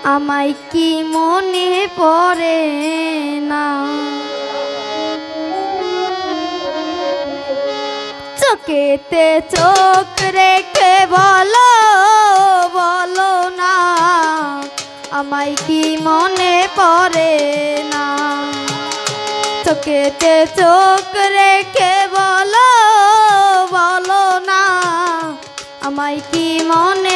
আমায় কি মনে পড়ে না চোখেতে চোখ রেখে বলো বলো না আমায় কি মনে পড়ে না চোখেতে চোখ রেখে বলো বলো না আমায় কি মনে